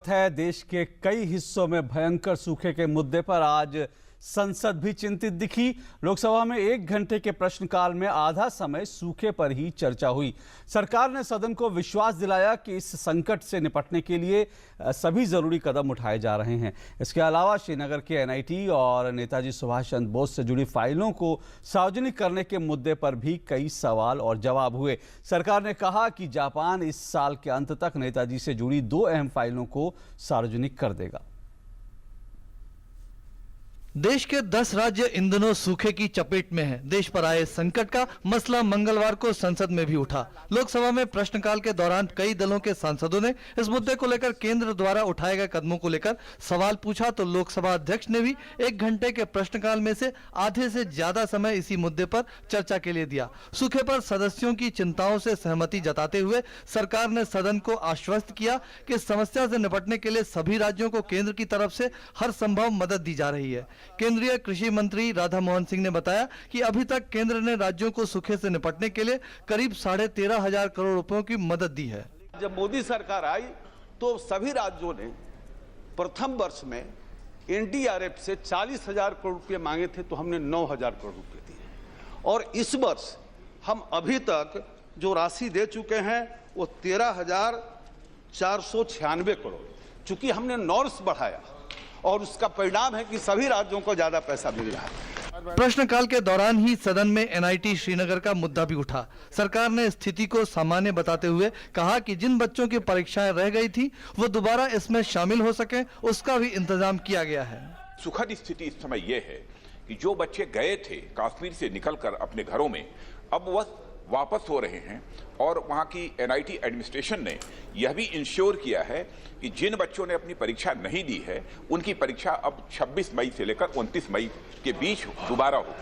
है। देश के कई हिस्सों में भयंकर सूखे के मुद्दे पर आज संसद भी चिंतित दिखी। लोकसभा में 1 घंटे के प्रश्नकाल में आधा समय सूखे पर ही चर्चा हुई। सरकार ने सदन को विश्वास दिलाया कि इस संकट से निपटने के लिए सभी जरूरी कदम उठाए जा रहे हैं। इसके अलावा श्रीनगर के एनआईटी और नेताजी सुभाष चंद्र बोस से जुड़ी फाइलों को सार्वजनिक करने के मुद्दे पर भी कई सवाल और जवाब हुए। सरकार ने कहा कि जापान इस साल के अंत तक नेताजी से जुड़ी 2 अहम फाइलों को सार्वजनिक कर देगा। देश के 10 राज्य इन दिनों सूखे की चपेट में हैं। देश पर आए संकट का मसला मंगलवार को संसद में भी उठा। लोकसभा में प्रश्नकाल के दौरान कई दलों के सांसदों ने इस मुद्दे को लेकर केंद्र द्वारा उठाए गए कदमों को लेकर सवाल पूछा तो लोकसभा अध्यक्ष ने भी 1 घंटे के प्रश्नकाल में से आधे से ज्यादा समय इसी मुद्दे पर चर्चा के लिए दिया। सूखे पर सदस्यों की चिंताओं से सहमति जताते हुए सरकार ने सदन को आश्वस्त किया कि समस्या से निपटने के लिए सभी राज्यों को केंद्र की तरफ से हर संभव मदद दी जा रही है। केंद्रीय कृषि मंत्री राधा मोहन सिंह ने बताया कि अभी तक केंद्र ने राज्यों को सूखे से निपटने के लिए करीब 13,500 करोड़ रुपयों की मदद दी है। जब मोदी सरकार आई तो सभी राज्यों ने प्रथम वर्ष में एनडीआरएफ से 40,000 करोड़ रुपए मांगे थे तो हमने 9,000 करोड़ रुपए दिए और इस वर्ष हम अभी तक जो राशि दे चुके हैं वो 13,496 करोड़। चूंकि हमने नॉर्म्स बढ़ाया और उसका परिणाम है कि सभी राज्यों को ज्यादा पैसा मिल रहा है। प्रश्नकाल के दौरान ही सदन में एनआईटी श्रीनगर का मुद्दा भी उठा। सरकार ने स्थिति को सामान्य बताते हुए कहा कि जिन बच्चों की परीक्षाएं रह गई थी वो दोबारा इसमें शामिल हो सके उसका भी इंतजाम किया गया है। सुखद स्थिति इस समय यह है कि जो बच्चे गए थे कश्मीर से निकलकर अपने घरों में अब वह वापस हो रहे हैं और वहां की एनआईटी एडमिनिस्ट्रेशन ने यह भी इंश्योर किया है कि जिन बच्चों ने अपनी परीक्षा नहीं दी है उनकी परीक्षा अब 26 मई से लेकर 29 मई के बीच दोबारा होगी।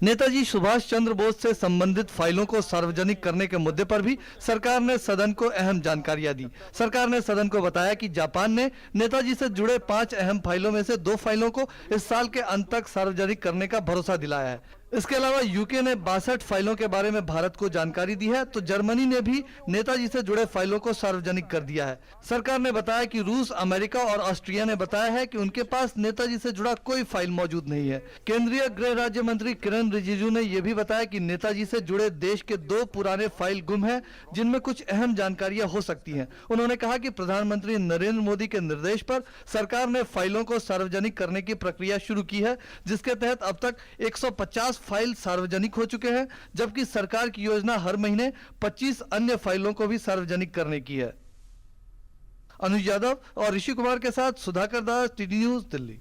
नेताजी सुभाष चंद्र बोस से संबंधित फाइलों को सार्वजनिक करने के मुद्दे पर भी सरकार ने सदन को अहम जानकारियां दी। सरकार ने सदन को बताया कि जापान ने नेताजी से जुड़े 5 अहम फाइलों में से 2 फाइलों को इस साल के अंत तक सार्वजनिक करने का भरोसा दिलाया है। इसके अलावा यूके ने 62 फाइलों के बारे में भारत को जानकारी दी है तो जर्मनी ने भी नेताजी से जुड़े फाइलों को सार्वजनिक कर दिया है। सरकार ने बताया कि रूस, अमेरिका और ऑस्ट्रिया ने बताया है कि उनके पास नेताजी से जुड़ा कोई फाइल मौजूद नहीं है। केंद्रीय गृह राज्य मंत्री किरण रिजिजू ने यह भी बताया कि नेताजी से जुड़े देश के 2 पुराने फाइल गुम हैं जिनमें कुछ अहम जानकारियां हो सकती हैं। उन्होंने कहा कि प्रधानमंत्री नरेंद्र मोदी के निर्देश पर सरकार ने फाइलों को सार्वजनिक करने की प्रक्रिया शुरू की है जिसके तहत अब तक 150 फाइल सार्वजनिक हो चुके हैं जबकि सरकार की योजना हर महीने 25 अन्य फाइलों को भी सार्वजनिक करने की है। अनुज यादव और ऋषि कुमार के साथ सुधाकर दास, टीडी न्यूज़, दिल्ली।